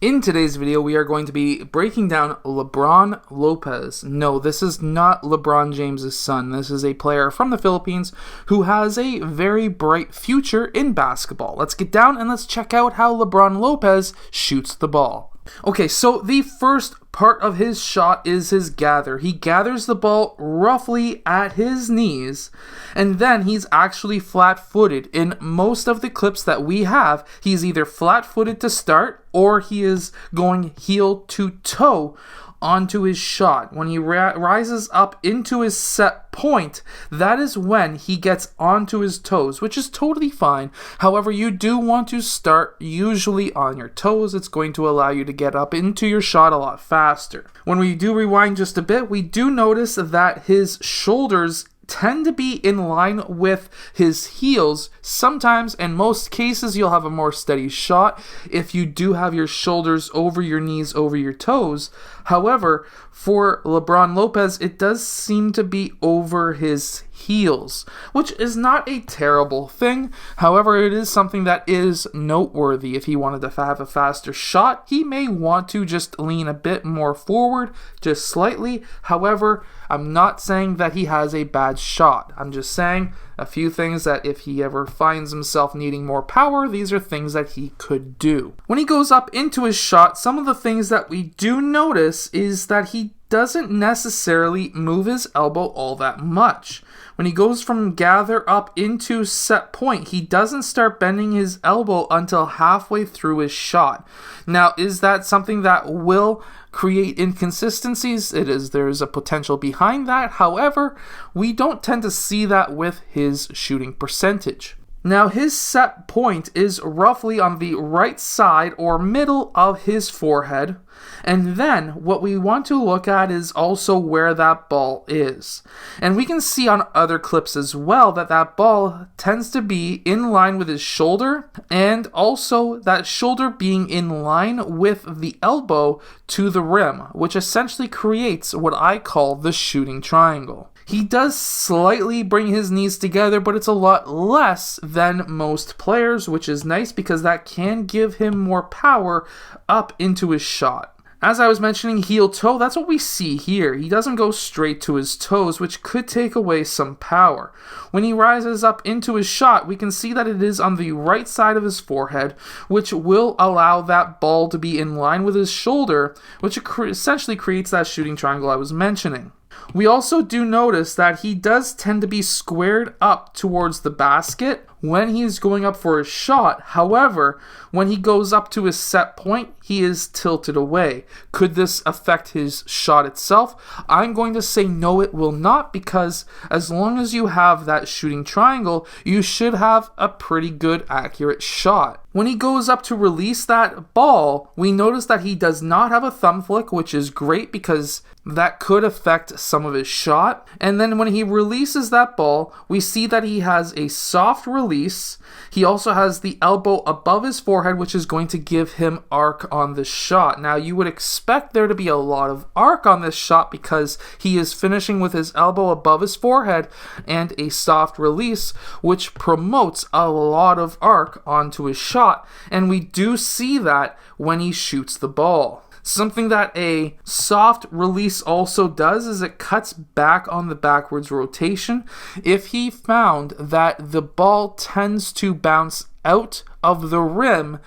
In today's video, we are going to be breaking down Lebron Lopez. No, this is not Lebron James' son. This is a player from the Philippines who has a very bright future in basketball. Let's get down and let's check out how Lebron Lopez shoots the ball. Okay, so the first part of his shot is his gather. He gathers the ball roughly at his knees, and then he's actually flat-footed. In most of the clips that we have, he's either flat-footed to start, or he is going heel to toe onto his shot. When he rises up into his set point, that is when he gets onto his toes, which is totally fine. However, you do want to start usually on your toes. It's going to allow you to get up into your shot a lot faster. When we do rewind just a bit, we do notice that his shoulders tend to be in line with his heels. Sometimes, in most cases, you'll have a more steady shot if you do have your shoulders over your knees, over your toes. However, for Lebron Lopez, it does seem to be over his heels, which is not a terrible thing. However, it is something that is noteworthy. If he wanted to have a faster shot, he may want to just lean a bit more forward, just slightly. However, I'm not saying that he has a bad shot. I'm just saying a few things that if he ever finds himself needing more power, these are things that he could do. When he goes up into his shot, some of the things that we do notice is that he doesn't necessarily move his elbow all that much. When he goes from gather up into set point, he doesn't start bending his elbow until halfway through his shot. Now, is that something that will create inconsistencies? It is. There is a potential behind that. However, we don't tend to see that with his shooting percentage. Now, his set point is roughly on the right side or middle of his forehead. And then what we want to look at is also where that ball is. And we can see on other clips as well that that ball tends to be in line with his shoulder, and also that shoulder being in line with the elbow to the rim, which essentially creates what I call the shooting triangle. He does slightly bring his knees together, but it's a lot less than most players, which is nice because that can give him more power up into his shot. As I was mentioning, heel toe, that's what we see here. He doesn't go straight to his toes, which could take away some power. When he rises up into his shot, we can see that it is on the right side of his forehead, which will allow that ball to be in line with his shoulder, which essentially creates that shooting triangle I was mentioning. We also do notice that he does tend to be squared up towards the basket when he's going up for his shot. However, when he goes up to his set point, he is tilted away. Could this affect his shot itself? I'm going to say no, it will not, because as long as you have that shooting triangle, you should have a pretty good accurate shot. When he goes up to release that ball, we notice that he does not have a thumb flick, which is great because that could affect some of his shot. And then when he releases that ball, we see that he has a soft release. He also has the elbow above his forehead, which is going to give him arc on this shot. Now, you would expect there to be a lot of arc on this shot because he is finishing with his elbow above his forehead and a soft release, which promotes a lot of arc onto his shot. And we do see that when he shoots the ball. Something that a soft release also does is it cuts back on the backwards rotation. If he found that the ball tends to bounce out of the rim,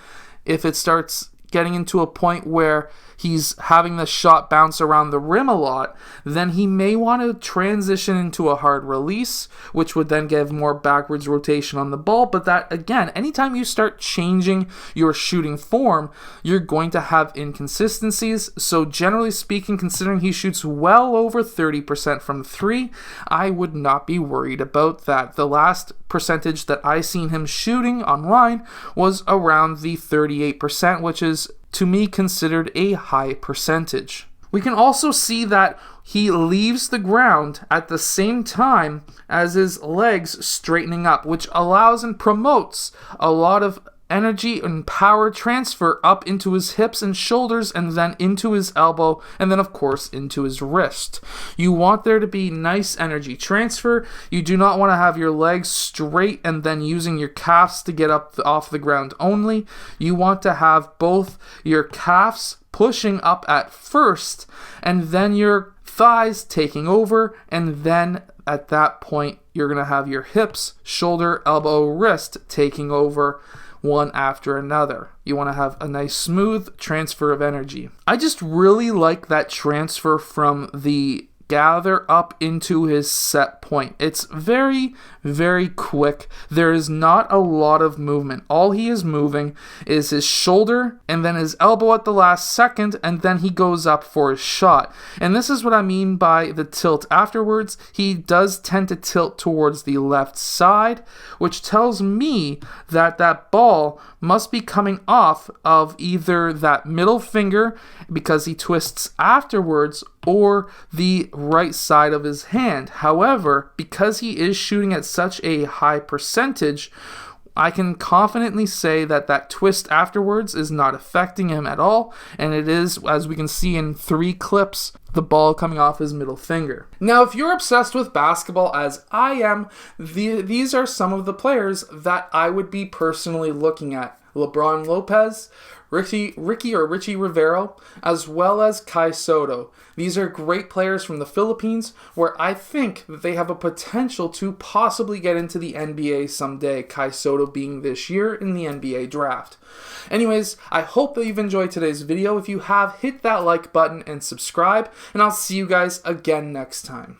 if it starts getting into a point where he's having the shot bounce around the rim a lot, then he may want to transition into a hard release, which would then give more backwards rotation on the ball. But that, again, anytime you start changing your shooting form, you're going to have inconsistencies. So generally speaking, considering he shoots well over 30% from three, I would not be worried about that. The last percentage that I seen him shooting online was around the 38%, which is to me considered a high percentage. We can also see that he leaves the ground at the same time as his legs straightening up, which allows and promotes a lot of energy and power transfer up into his hips and shoulders, and then into his elbow, and then of course into his wrist. You want there to be nice energy transfer. You do not want to have your legs straight and then using your calves to get up off the ground only. You want to have both your calves pushing up at first, and then your thighs taking over, and then at that point you're going to have your hips, shoulder, elbow, wrist taking over one after another. You want to have a nice smooth transfer of energy. I just really like that transfer from the gather up into his set point. It's very, very quick. There is not a lot of movement. All he is moving is his shoulder and then his elbow at the last second, and then he goes up for his shot. And this is what I mean by the tilt afterwards. He does tend to tilt towards the left side, which tells me that that ball must be coming off of either that middle finger because he twists afterwards, or the right side of his hand. However, because he is shooting at such a high percentage, I can confidently say that that twist afterwards is not affecting him at all, and it is, as we can see in 3 clips, the ball coming off his middle finger. Now, if you're obsessed with basketball as I am, these are some of the players that I would be personally looking at. Lebron Lopez, Richie Rivero, as well as Kai Soto. These are great players from the Philippines where I think that they have a potential to possibly get into the NBA someday, Kai Soto being this year in the NBA draft. Anyways, I hope that you've enjoyed today's video. If you have, hit that like button and subscribe, and I'll see you guys again next time.